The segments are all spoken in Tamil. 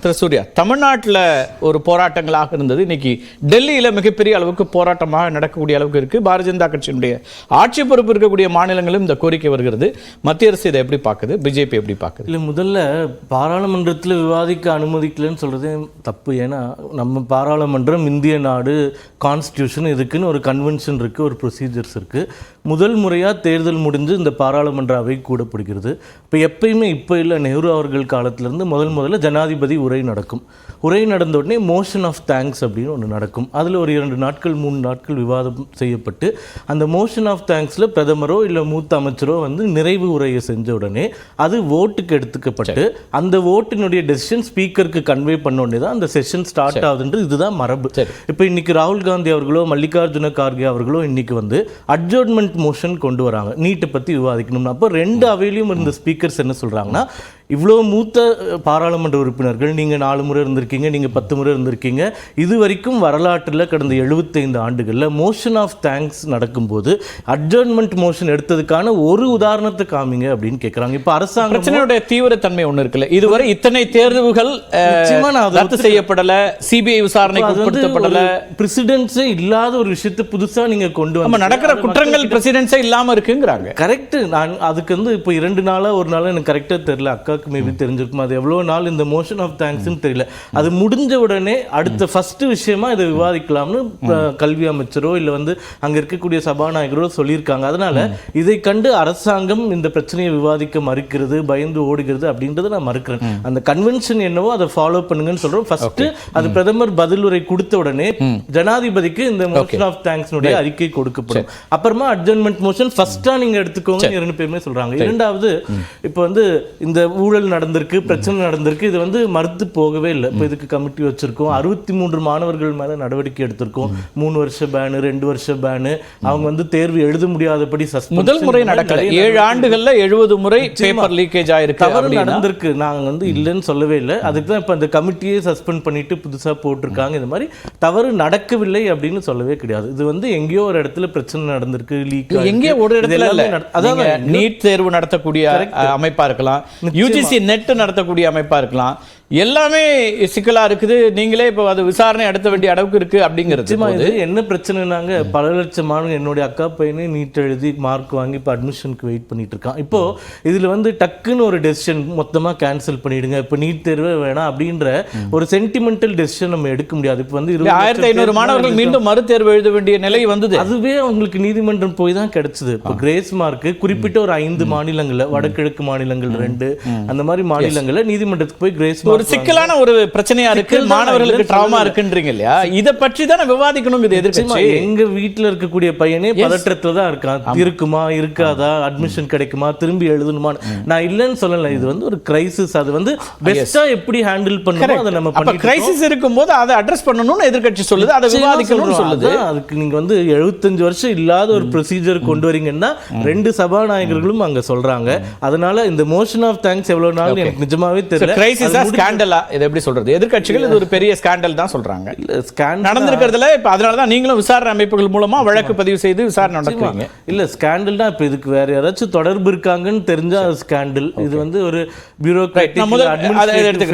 திரு சூர்யா, தமிழ்நாட்டில் ஒரு போராட்டங்களாக இருந்தது. இன்னைக்கு டெல்லியில் மிகப்பெரிய அளவுக்கு போராட்டமாக நடக்கக்கூடிய அளவுக்கு இருக்கு. பாரதிய ஜனதா கட்சியினுடைய ஆட்சி பொறுப்பு இருக்கக்கூடிய மாநிலங்களும் இந்த கோரிக்கை வருகிறது. மத்திய அரசு இதை எப்படி பார்க்குது, பிஜேபி எப்படி பார்க்குது? இல்லை, முதல்ல பாராளுமன்றத்தில் விவாதிக்க அனுமதிக்கலன்னு சொல்கிறதே தப்பு. ஏன்னா நம்ம பாராளுமன்றம் இந்திய நாடு, கான்ஸ்டியூஷன், இதுக்குன்னு ஒரு கன்வென்ஷன் இருக்குது, ஒரு ப்ரொசீஜர்ஸ் இருக்குது. முதல் முறையாக தேர்தல் முடிஞ்சு இந்த பாராளுமன்ற அவை கூடப்படுகிறது. இப்போ எப்பயுமே இப்போ இல்லை, நெஹ்ரு அவர்கள் காலத்திலேருந்து முதல்ல ஜனாதிபதி உரை நடக்கும். உரை நடந்த உடனே மோஷன் ஆஃப் தேங்க்ஸ் அப்படின்னு ஒன்று நடக்கும். அதில் ஒரு 2 நாட்கள் 3 நாட்கள் விவாதம் செய்யப்பட்டு அந்த மோஷன் ஆஃப் தேங்க்ஸில் பிரதமரோ இல்லை மூத்த அமைச்சரோ நிறைவு உரையை செஞ்ச உடனே அது ஓட்டுக்கு எடுத்துக்கப்பட்டு அந்த ஓட்டினுடைய டெசிஷன் ஸ்பீக்கருக்கு கன்வே பண்ண உடனே தான் அந்த செஷன் ஸ்டார்ட் ஆகுதுன்றது. இதுதான் மரபு. இப்போ இன்னைக்கு ராகுல் காந்தி அவர்களோ மல்லிகார்ஜுன கார்கே அவர்களோ இன்னைக்கு அட்ஜர்ன்மெண்ட் மோஷன் கொண்டு வராங்க, நீட்டை பற்றி விவாதிக்கணும்னா. அப்போ 2 அவையிலையும் இருந்த ஸ்பீக்கர்ஸ் என்ன சொல்கிறாங்கன்னா, இவ்வளோ மூத்த பாராளுமன்ற உறுப்பினர்கள், நீங்கள் 4 முறை இருந்திருக்கீங்க, நீங்கள் 10 முறை இருந்திருக்கீங்க, இது வரைக்கும் வரலாற்றில் கடந்த 75 ஆண்டுகளில் மோஷன் ஆஃப் தேங்க்ஸ் நடக்கும்போது அட்ஜர்ன்மெண்ட் மோஷன் எடுத்ததுக்கான ஒரு உதாரணத்தை காமிங்க அப்படின்னு கேட்குறாங்க. இப்போ அரசாங்கம் பிரச்சனையுடைய தீவிரத்தன்மை ஒன்று இருக்குல்ல, இதுவரை இத்தனை தேர்வுகள் ரத்து செய்யப்படலை, சிபிஐ விசாரணைக்கு உட்படுத்தப்படலை, பிரசிடென்ட்ஸே இல்லாத ஒரு விஷயத்தை புதுசாக நீங்கள் கொண்டு வந்து நடக்கிற குற்றங்கள் பிரசிடென்ட்ஸே இல்லாமல் இருக்குங்கிறாங்க. கரெக்ட். நான் அதுக்கு இப்போ 2 நாளாக ஒரு நாள் எனக்கு கரெக்டாக தெரியல, அக்காவுக்கு மேபி தெரிஞ்சிருக்கும். அது எவ்வளோ நாள் இந்த மோஷன் ஆஃப் தேங்க்ஸ்ன்னு தெரியல. அது முடிஞ்ச உடனே அடுத்த ஃபர்ஸ்ட் விஷயமா இதை விவாதிக்கலாம்னு கல்வி அமைச்சரோ இல்லை அங்கே இருக்கக்கூடிய சபாநாயகரோ சொல்லியிருக்காங்க. அதனால இதை கண்டு அரசாங்கம் இந்த பிரச்சனையை விவாதிக்க மறுக்கிறது, பயந்து ஓடுகிறது அப்படின்றத நான் மறுக்கிறேன். அந்த கன்வென்ஷன் என்னவோ அதை ஃபாலோ பண்ணுங்கன்னு சொல்றோம். ஃபர்ஸ்ட் அது பிரதமர் பதில் உரை கொடுத்த உடனே ஜனாதிபதிக்கு இந்த மோஷன் ஆஃப் தேங்க்ஸ்னுடைய அறிக்கை கொடுக்கப்படும். அப்புறமா அட்ஜர்ன்மெண்ட் மோஷன் ஃபர்ஸ்டா நீங்க எடுத்துக்கோங்க 2 பேருமே சொல்றாங்க. இரண்டாவது, இப்போ இந்த ஊழல் நடந்திருக்கு, பிரச்சனை நடந்திருக்கு, இது மறுத்து போகவே இல்லை. இப்போ இதுக்கு கமிட்டி வச்சிருக்கோம், 63 மாணவர்கள் மேல நடவடிக்கை எடுத்திருக்கோம், 3 வருஷ பேனு, 2 வருஷ பேனு, அவங்க தேர்வு எழுத முடியாதபடி முதல் முறை நடக்கல, 7 ஆண்டுகள்ல 70 முறை பேப்பர் லீக்கேஜ் ஆயிருக்கு, தவறு நடந்திருக்கு. நாங்க இல்லைன்னு சொல்லவே இல்லை. அதுக்கு தான் இப்போ அந்த கமிட்டியே சஸ்பெண்ட் பண்ணிட்டு புதுசா போட்டிருக்காங்க. இந்த மாதிரி தவறு நடக்கவில்லை அப்படின்னு சொல்லவே கிடையாது. இது எங்கேயோ ஒரு இடத்துல பிரச்சனை நடந்திருக்கு, லீக் எங்கேயோ ஒரு இடத்துல இல்ல. அதாவது நீட் தேர்வு நடத்தக்கூடிய அமைப்பா இருக்கலாம், யூஜிசி நெட் நடத்தக்கூடிய அமைப்பா இருக்கலாம், எல்லாமே சிக்கலா இருக்குது. நீங்களே இப்போ அது விசாரணை நடத்த வேண்டிய அளவுக்கு இருக்கு அப்படிங்கிறது. என்ன பிரச்சனைனாங்க, பல லட்சம் மாணவர்கள், என்னுடைய அக்கா பையனே நீட் எழுதி மார்க் வாங்கி இப்போ அட்மிஷனுக்கு வெயிட் பண்ணிட்டு இருக்கான். இப்போ இதுல டக்குன்னு ஒரு டெசிஷன் மொத்தமா கேன்சல் பண்ணிடுங்க, இப்போ நீட் தேர்வே வேணாம் அப்படின்ற ஒரு சென்டிமெண்டல் டெசிஷன் நம்ம எடுக்க முடியாது. இப்போ 1500 மாணவர்கள் மீண்டும் மறு தேர்வு எழுத வேண்டிய நிலை வந்தது. அதுவே அவங்களுக்கு நீதிமன்றம் போய் தான் கிடைச்சது. இப்போ கிரேஸ் மார்க் குறிப்பிட்ட ஒரு 5 மாநிலங்கள்ல, வடகிழக்கு மாநிலங்கள் 2, அந்த மாதிரி மாநிலங்கள்ல நீதிமன்றத்துக்கு போய் கிரேஸ் ஒரு சிக்கலான ஒரு பிரச்சனையா இருக்கு, மாணவர்களுக்கு ட்ராமா இருக்குன்றீங்க இல்லையா? இத பற்றி தான் விவாதிக்கணும்ங்கிறது எதிர்க்கட்சி. எங்க வீட்டுல இருக்கக்கூடிய பையனே பதற்றத்துல தான் இருக்கான். இருக்குமா இருக்காதா, அட்மிஷன் கிடைக்குமா, திரும்பி எழுதணுமா? நான் இல்லைன்னு சொல்லல, இது ஒரு கிரைசிஸ். அது பெஸ்டா எப்படி ஹேண்டில் பண்ணணும் அதை நம்ம பண்ணி, கிரைசிஸ் இருக்கும்போது அதை அட்ரஸ் பண்ணணும்னு எதிர்க்கட்சி சொல்லுது, அதை விவாதிக்கணும்னு சொல்லுது. அதுக்கு நீங்க 75 வருஷம் இல்லாத ஒரு ப்ரொசீஜர் கொண்டு வரீங்கன்னா 2 சபாநாயகர்களும் அங்க சொல்றாங்க. அதனால இந்த மோஷன் ஆஃப் தேங்க்ஸ் எவ்வளவு நாள் எனக்கு நிஜமாவே தெரியல. கிரைசிஸா ஸ்கேண்டலா, இது எப்படி சொல்றது? எதிர்க்கட்சிகள் இது ஒரு பெரிய ஸ்கேண்டல் தான் சொல்றாங்க. நடந்திருக்கிறதுல இப்ப அதனால தான் நீங்களும் விசாரணை அமைப்புகள் மூலமா வழக்கு பதிவு செய்து விசாரணை நடத்துவீங்க. இல்ல ஸ்கேண்டல்னா இப்ப இதுக்கு வேற யாராச்சும் தொடர்பு இருக்காங்கன்னு தெரிஞ்சா ஸ்கேண்டல். இது ஒரு பியூரோக்ராட்டிக்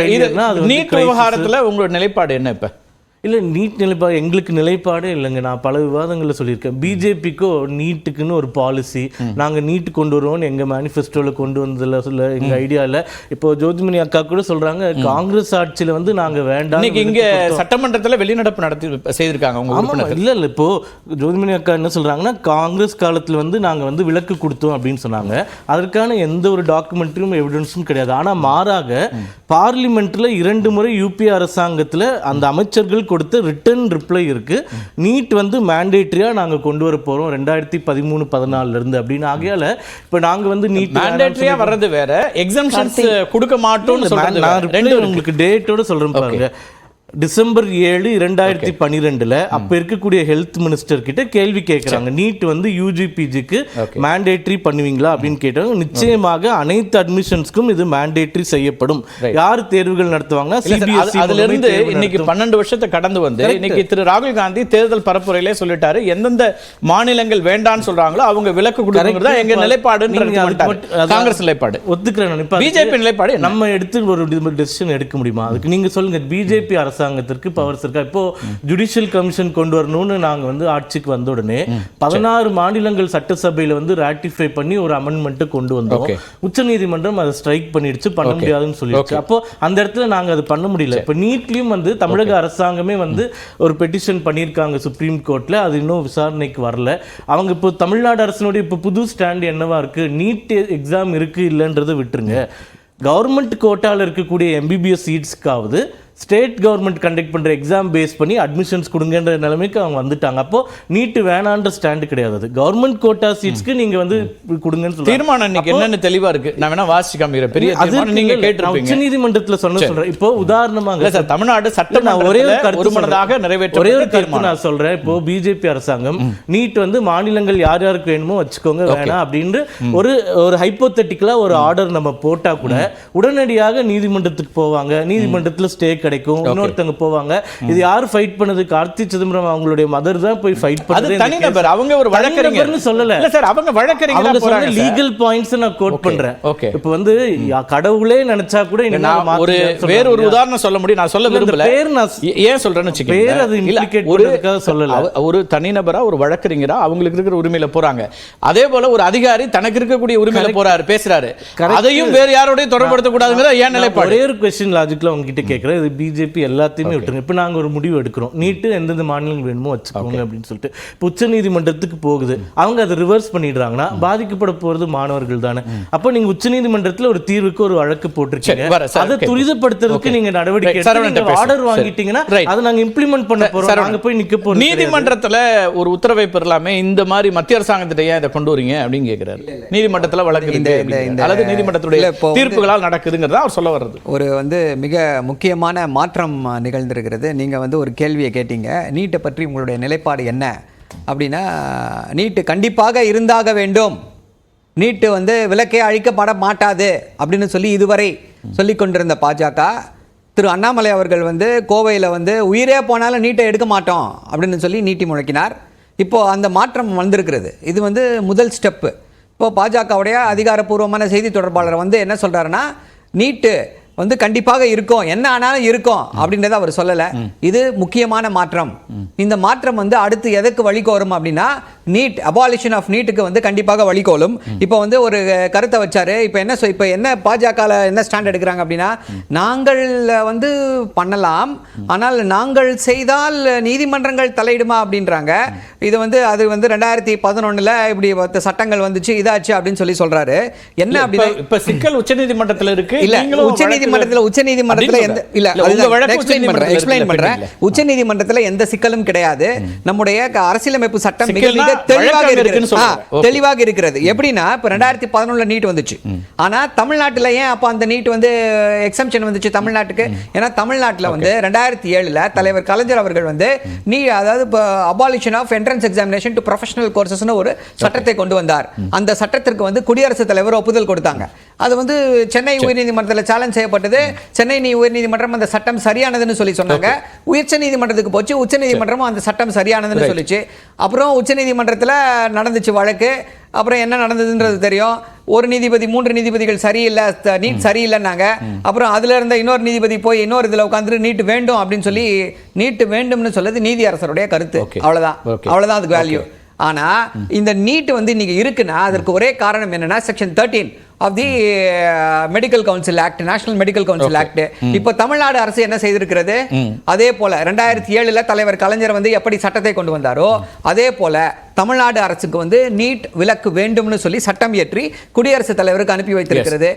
நீட் விவகாரத்துல உங்களோட நிலைப்பாடு என்ன? இப்ப இல்லை, நீட் நிலைப்பாடு எங்களுக்கு நிலைப்பாடே இல்லைங்க. நான் பல விவாதங்களில் சொல்லியிருக்கேன். பிஜேபிக்கோ நீட்டுக்குன்னு ஒரு பாலிசி, நாங்கள் நீட்டு கொண்டு வருவோம்னு எங்கள் மேனிஃபெஸ்டோவில் கொண்டு வந்ததில்ல, சொல்ல எங்கள் ஐடியாவில். இப்போ ஜோதிமணி அக்கா கூட சொல்கிறாங்க, காங்கிரஸ் ஆட்சியில் நாங்கள் வேண்டாம். இங்கே சட்டமன்றத்தில் வெளிநடப்பு நடத்தி செய்திருக்காங்க. இல்லை இல்லை, இப்போது ஜோதிமணி அக்கா என்ன சொல்கிறாங்கன்னா, காங்கிரஸ் காலத்தில் நாங்கள் விலக்கு கொடுத்தோம் அப்படின்னு சொன்னாங்க. அதற்கான எந்த ஒரு டாக்குமெண்ட்ரியும் எவிடன்ஸும் கிடையாது. ஆனால் மாறாக பார்லிமெண்ட்டில் 2 முறை யூபி அரசாங்கத்தில் அந்த அமைச்சர்கள் கொடுத்த ரிட்டன் ரிப்ளை இருக்கு, நீட் மேண்டேட்டரியா நாங்க கொண்டு வர போறோம் 2013-14 இருந்து அப்படின்னு. ஆகையால இப்ப நாங்க நீட் மேண்டேட்டரியா வர்றது வேற, எக்ஸம்ஷன்ஸ் கொடுக்க மாட்டோம்னு சொல்றாங்க. நான் உங்களுக்கு டேட்டோட சொல்றேன் பாருங்க. டிசம்பர் 7, 2012 அப்ப இருக்கக்கூடிய ஹெல்த் மினிஸ்டர் கிட்ட கேள்வி கேட்கறாங்க. நீட் வந்து யூஜிபிஜிக்கு மேண்டேட்டரி பண்ணுவீங்களா அப்படின்னு கேட்டாங்க. நிச்சயமாக அனைத்து அட்மிஷன்ஸ்க்கும் இது மேண்டேட்டரி செய்யப்படும். யார் தேர்வுகள் நடத்துவாங்கன்னா சிபிஎஸ்இ. அதுல இருந்து இன்னைக்கு 12 வருஷத்தை கடந்து வந்து இன்னைக்கு திரு ராகுல் காந்தி தேர்தல் பரப்புரையிலே சொல்லிட்டாரு, எந்தெந்த மாநிலங்கள் வேண்டான்னு சொல்றாங்களோ அவங்க விலக்கு கொடுக்கறதா எங்க நிலைப்பாடு. காங்கிரஸ் நிலைப்பாடு ஒத்துக்கிறேன். பிஜேபி நிலைப்பாடு நம்ம எடுத்து ஒரு டெசிஷன் எடுக்க முடியுமா? அதுக்கு நீங்க சொல்லுங்க. பிஜேபி அரசாங்கத்திற்கு பவர்ஸ் இருக்கா? இப்போ ஜுடிஷியல் கமிஷன் கொண்டு வரணும்னு நாங்க வந்து ஆட்சிக்கு வந்த உடனே 16 மாநிலங்கள் சட்டசபையில வந்து ராட்டிஃபை பண்ணி ஒரு அமெண்ட்மெண்ட் கொண்டு வந்தோம். உச்சநீதிமன்றம் அதை ஸ்ட்ரைக் பண்ணிடுச்சு, பண்ண முடியாதுன்னு சொல்லிடுச்சு. அப்போ அந்த இடத்துல நாங்க அது பண்ண முடியல. இப்போ நீட்லயும் வந்து தமிழக அரசாங்கமே வந்து ஒரு பெட்டிஷன் பண்ணியிருக்காங்க சுப்ரீம் கோர்ட்ல. அது இன்னும் விசாரணைக்கு வரல. அவங்க இப்போ தமிழ்நாடு அரசினுடைய இப்போ புது ஸ்டாண்ட் என்னவா இருக்கு? நீட் எக்ஸாம் இருக்கு இல்லைன்றதை விட்டுருங்க. கவர்மெண்ட் கோட்டாவில் இருக்கக்கூடிய எம்பிபிஎஸ் சீட்ஸ்க்காவது ஸ்டேட் கவர்மெண்ட் கண்டக்ட் பண்ற எக்ஸாம் பேஸ் பண்ணி அட்மிஷன்ஸ் கொடுங்கன்ற நிலைமைக்கு அவங்க வந்துட்டாங்க. அப்போ நீட் வேணான்ற ஸ்டாண்ட் கிடையாது. அது கவர்மெண்ட் கோட்டா சீட்ஸ்க்கு நீங்க வந்து கொடுங்கன்னு சொல்றாங்க. தீர்மானம் இன்னைக்கு என்னன்னு தெளிவா இருக்கு. நான் வேணா வாசிச்சு காமிக்கிறேன். பெரிய தீர்மானம் நீங்க கேட்டிருப்பீங்க. உச்சநீதிமன்றத்துல சொல்றேன். இப்போ உதாரணமாக சார், தமிழ்நாடு சட்டம் ஒரே ஒரு கருத்து மனதாக நிறைவேற்ற ஒரே ஒரு கருத்து நான் சொல்றேன். இப்போ பிஜேபி அரசாங்கம் நீட் வந்து மாநிலங்கள் யார் யாருக்கு வேணுமோ வச்சுக்கோங்க, வேணாம் அப்படின்னு ஒரு ஹைப்போதெட்டிக்கலா ஒரு ஆர்டர் நம்ம போட்டா கூட உடனடியாக நீதிமன்றத்துக்கு போவாங்க. நீதிமன்றத்துல ஸ்டே கிடைக்கும். இன்னொருத்தங்க போவாங்க. இது யார் ஃபைட் பண்ணது? கார்த்தி சிதம்பரம் அவங்களுடைய மதர் தான் போய் ஃபைட் பண்ணது. தனிநபர். அவங்க ஒரு வழக்கறிஞர்னு சொல்லல. இல்ல சார், அவங்க வழக்கறிஞரா போறாங்க. லீகல் பாயிண்ட்ஸ் நான் கோட் பண்றேன். இப்போ வந்து கடவுளே நினைச்சா கூட ஒரு வேற ஒரு உதாரணம் சொல்ல முடியும். நான் சொல்ல விரும்பல. ஏன் சொல்றேன்னு வச்சுக்கோங்க. பேர் அது இம்ப்ளிகேட் பண்றதுக்காக சொல்லல. ஒரு தனிநபரா ஒரு வழக்கறிஞரா அவங்களுக்கு இருக்கிற உரிமையில போறாங்க. அதே போல ஒரு அதிகாரி தனக்கு இருக்கக்கூடிய உரிமையில போறாரு, பேசுறாரு. அதையும் வேற யாரோடய தொடர்படுத்த கூடாதுங்கறத ஏன் நிலைப்பாடு? ஒரே ஒரு क्वेश्चन லாஜிக்ல உங்ககிட்ட கேக்குறேன். இது பிஜேபி எல்லாத்தையுமே விட்டுருங்க. இப்போ நாங்கள் ஒரு முடிவு எடுக்கிறோம். நீட்டு எந்தெந்த மாநிலங்கள் வேணுமோ வச்சுக்கோங்க அப்படின்னு சொல்லிட்டு இப்போ உச்சநீதிமன்றத்துக்கு போகுது. அவங்க அதை ரிவர்ஸ் பண்ணிடுறாங்கன்னா பாதிக்கப்பட போறது மாணவர்கள் தானே. அப்போ நீங்க உச்சநீதிமன்றத்தில் ஒரு தீர்வுக்கு ஒரு வழக்கு போட்டிருக்கீங்க. அதை துரிதப்படுத்துறதுக்கு நீங்க நடவடிக்கை ஆர்டர் வாங்கிட்டீங்கன்னா அதை நாங்க இம்ப்ளிமெண்ட் பண்ண போறோம். நாங்க போய் நிக்க போறோம். நீதிமன்றத்துல ஒரு உத்தரவை பெறலாமே, இந்த மாதிரி மத்திய அரசாங்கத்திட்ட ஏன் இதை கொண்டு வரீங்க அப்படின்னு கேட்கிறாரு. நீதிமன்றத்துல வழக்கு அல்லது நீதிமன்றத்துடைய தீர்ப்புகளால் நடக்குதுங்கிறத அவர் சொல்ல வர்றது. ஒரு வந்து மிக முக்கியமான மாற்றம் நிகழ்ந்திருக்கிறது. நீங்கள் வந்து ஒரு கேள்வியை கேட்டீங்க, நீட்டை பற்றி உங்களுடைய நிலைப்பாடு என்ன அப்படின்னா, நீட்டு கண்டிப்பாக இருந்தாக வேண்டும், நீட்டு வந்து விலக்கே அழிக்கப்பட மாட்டாது அப்படின்னு சொல்லி இதுவரை சொல்லி கொண்டிருந்த பாஜக, திரு அண்ணாமலை அவர்கள் வந்து கோவையில் வந்து உயிரே போனாலும் நீட்டை எடுக்க மாட்டோம் அப்படின்னு சொல்லி நீட்டி முழக்கினார். இப்போது அந்த மாற்றம் வந்திருக்கிறது. இது வந்து முதல் ஸ்டெப்பு. இப்போது பாஜகவுடைய அதிகாரப்பூர்வமான செய்தி தொடர்பாளர் வந்து என்ன சொல்கிறாருன்னா, நீட்டு வந்து கண்டிப்பாக இருக்கும், என்ன ஆனாலும் இருக்கும் அப்படின்றத அவர் சொல்லலை. இது முக்கியமான மாற்றம். இந்த மாற்றம் வந்து அடுத்து எதற்கு வழிகோரும் அப்படின்னா, நீட் அபாலிஷன் ஆஃப் நீட்டுக்கு வந்து கண்டிப்பாக வழிகோலும். இப்போ வந்து ஒரு கருத்தை வச்சாரு. இப்போ என்ன பாஜக என்ன ஸ்டாண்ட் எடுக்கிறாங்க அப்படின்னா, நாங்கள் வந்து பண்ணலாம், ஆனால் நாங்கள் செய்தால் நீதிமன்றங்கள் தலையிடுமா அப்படின்றாங்க. இது வந்து அது வந்து 2011 இப்படி சட்டங்கள் வந்துச்சு, இதாச்சு அப்படின்னு சொல்லி சொல்றாரு. என்ன அப்படின்னா, இப்ப சிக்கல் உச்சநீதிமன்றத்தில் இருக்கு. இல்ல உச்சநீதிமன்றத்தில் எந்த சிக்கலும் கிடையாது. நம்முடைய அரசியலமைப்பு சட்டம் மிக மிக தெளிவாக இருக்கிறது. எப்படின்னா, இப்ப 2011 நீட் வந்துச்சு. ஆனா தமிழ்நாட்டில் ஏன் அப்ப அந்த நீட் வந்து எக்ஸம்ஷன் வந்துச்சு தமிழ்நாட்டுக்கு? ஏன்னா தமிழ்நாட்டில் வந்து 2007 தலைவர் கலைஞர் அவர்கள் வந்து அதாவது abolition of entrance examination to professional கோர்சஸ்னு ஒரு சட்டத்தை கொண்டு வந்தார். அந்த சட்டத்திற்கு வந்து குடியரசுத் தலைவர் ஒப்புதல் கொடுத்தாங்க. அது வந்து சென்னை உயர்நீதிமன்றத்தில் சேலஞ்ச் செய்யப்பட்டது. சென்னை உயர்நீதிமன்றம் அந்த சட்டம் சரியானதுன்னு சொல்லி சொன்னாங்க. உயர்ச்ச நீதிமன்றத்துக்கு போச்சு. உச்சநீதிமன்றமும் அந்த சட்டம் சரியானதுன்னு சொல்லிச்சு. அப்புறம் உச்சநீதிமன்றத்தில் நடந்துச்சு வழக்கு. அப்புறம் என்ன நடந்ததுன்றது தெரியும். ஒரு நீதிபதி 3 நீதிபதிகள் சரியில்லை, நீட் சரியில்லைன்னாங்க. அப்புறம் அதுல இருந்த இன்னொரு நீதிபதி போய் இன்னொரு இதுல உட்காந்துட்டு நீட் வேண்டும் அப்படின்னு சொல்லி நீட் வேண்டும்னு சொல்லுது நீதியரசருடைய கருத்து. அவ்வளவுதான் அதுக்கு வேல்யூ. ஆனா இந்த நீட் வந்து இன்னைக்கு இருக்குன்னா அதற்கு ஒரே காரணம் என்னன்னா, section 13 of the Medical Council Act, National Medical Council Act. இப்போ தமிழ்நாடு அரசு என்ன செய்திருக்கிறது? அதே போல 2007 தலைவர் கலைஞர் வந்து எப்படி சட்டத்தை கொண்டு வந்தாரோ அதே போல தமிழ்நாடு அரசுக்கு வந்து நீட் விலக்கு வேண்டும்னு சொல்லி சட்டம் இயற்றி குடியரசுத் தலைவருக்கு அனுப்பி வைத்திருக்கிறது.